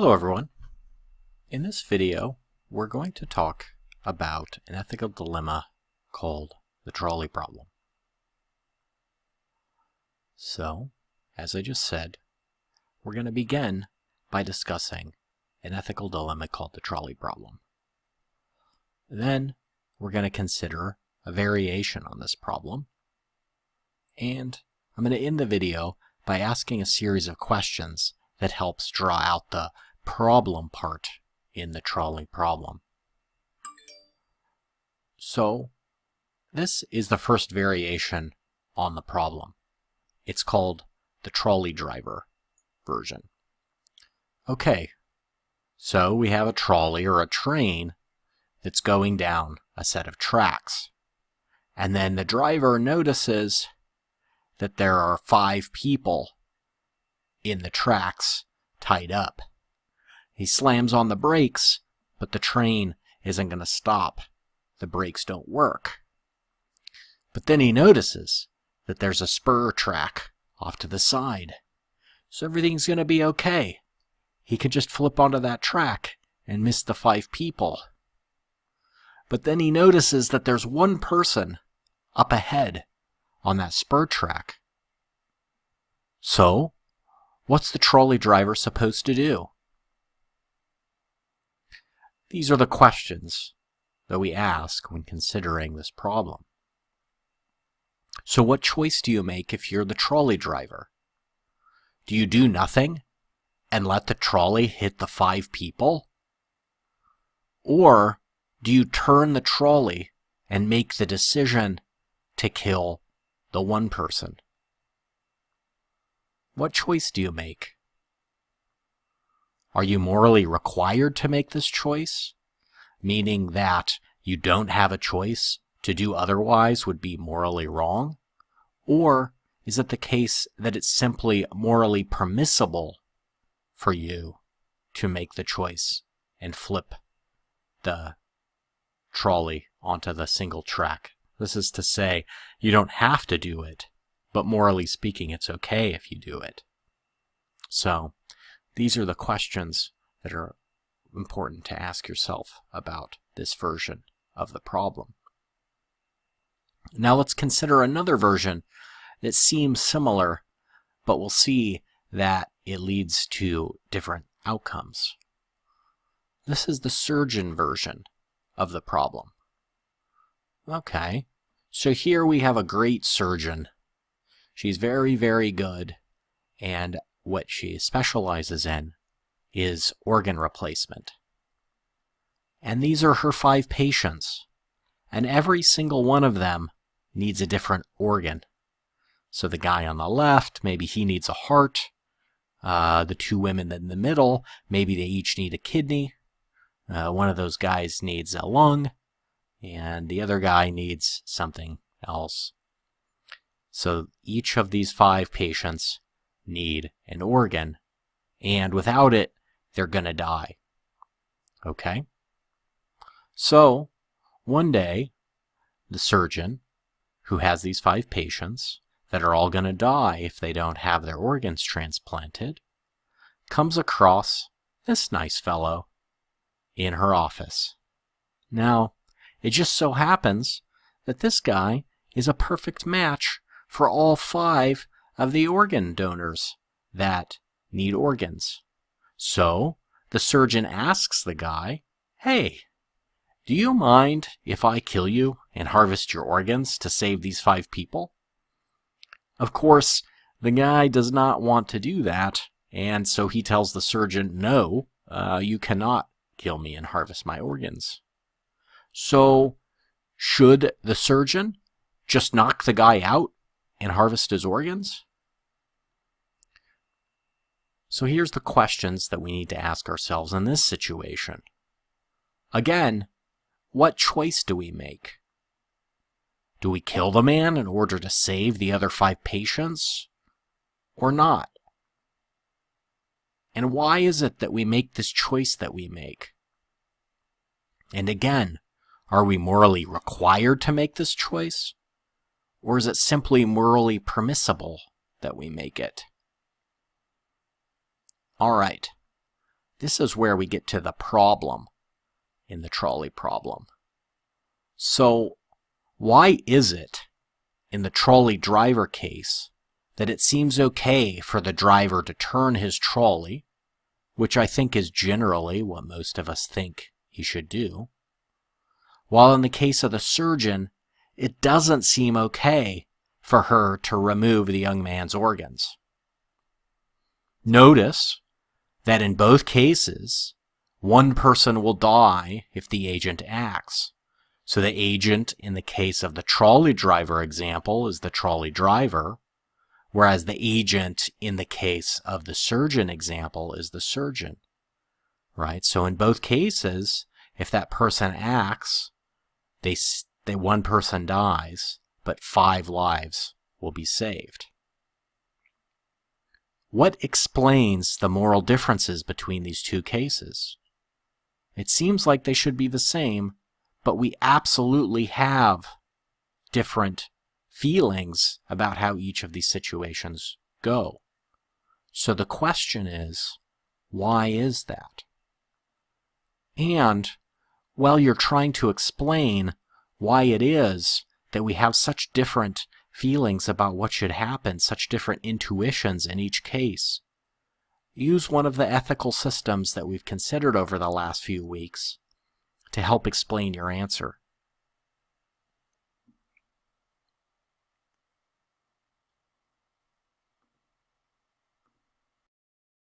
Hello everyone. In this video, we're going to talk about an ethical dilemma called the trolley problem. So, as I just said, we're going to begin by discussing an ethical dilemma called the trolley problem. Then, we're going to consider a variation on this problem. And I'm going to end the video by asking a series of questions that helps draw out the problem part in the trolley problem. So, this is the first variation on the problem. It's called the trolley driver version. Okay, so we have a trolley or a train that's going down a set of tracks. And then the driver notices that there are 5 people in the tracks tied up. He slams on the brakes, but the train isn't going to stop. The brakes don't work. But then he notices that there's a spur track off to the side. So everything's going to be okay. He could just flip onto that track and miss the 5 people. But then he notices that there's one person up ahead on that spur track. So, what's the trolley driver supposed to do? These are the questions that we ask when considering this problem. So what choice do you make if you're the trolley driver? Do you do nothing and let the trolley hit the 5 people? Or do you turn the trolley and make the decision to kill the one person? What choice do you make? Are you morally required to make this choice? Meaning that you don't have a choice, to do otherwise would be morally wrong? Or is it the case that it's simply morally permissible for you to make the choice and flip the trolley onto the single track? This is to say, you don't have to do it, but morally speaking, it's okay if you do it. So, these are the questions that are important to ask yourself about this version of the problem. Now let's consider another version that seems similar, but we'll see that it leads to different outcomes. This is the surgeon version of the problem. Okay, so here we have a great surgeon. She's very, very good, and what she specializes in is organ replacement. And these are her 5 patients, and every single one of them needs a different organ. So the guy on the left, maybe he needs a heart. The 2 women in the middle, maybe they each need a kidney. One of those guys needs a lung, and the other guy needs something else. So each of these 5 patients need an organ, and without it, they're going to die. Okay? So, one day, the surgeon, who has these 5 patients that are all going to die if they don't have their organs transplanted, comes across this nice fellow in her office. Now, it just so happens that this guy is a perfect match for all 5 of the organ donors that need organs. So, the surgeon asks the guy, "Hey, do you mind if I kill you and harvest your organs to save these 5 people?" Of course, the guy does not want to do that, and so he tells the surgeon, "No, you cannot kill me and harvest my organs." So, should the surgeon just knock the guy out and harvest his organs? So here's the questions that we need to ask ourselves in this situation. Again, what choice do we make? Do we kill the man in order to save the other 5 patients, or not? And why is it that we make this choice that we make? And again, are we morally required to make this choice? Or is it simply morally permissible that we make it? All right. this is where we get to the problem in the trolley problem. So, why is it in the trolley driver case that it seems okay for the driver to turn his trolley, which I think is generally what most of us think he should do, while in the case of the surgeon, it doesn't seem okay for her to remove the young man's organs? Notice that in both cases, one person will die if the agent acts. So the agent in the case of the trolley driver example is the trolley driver, whereas the agent in the case of the surgeon example is the surgeon, right? So in both cases, if that person acts, one person dies, but 5 lives will be saved. What explains the moral differences between these two cases? It seems like they should be the same, but we absolutely have different feelings about how each of these situations go. So the question is, why is that? And while you're trying to explain why it is that we have such different feelings about what should happen, such different intuitions in each case, use one of the ethical systems that we've considered over the last few weeks to help explain your answer.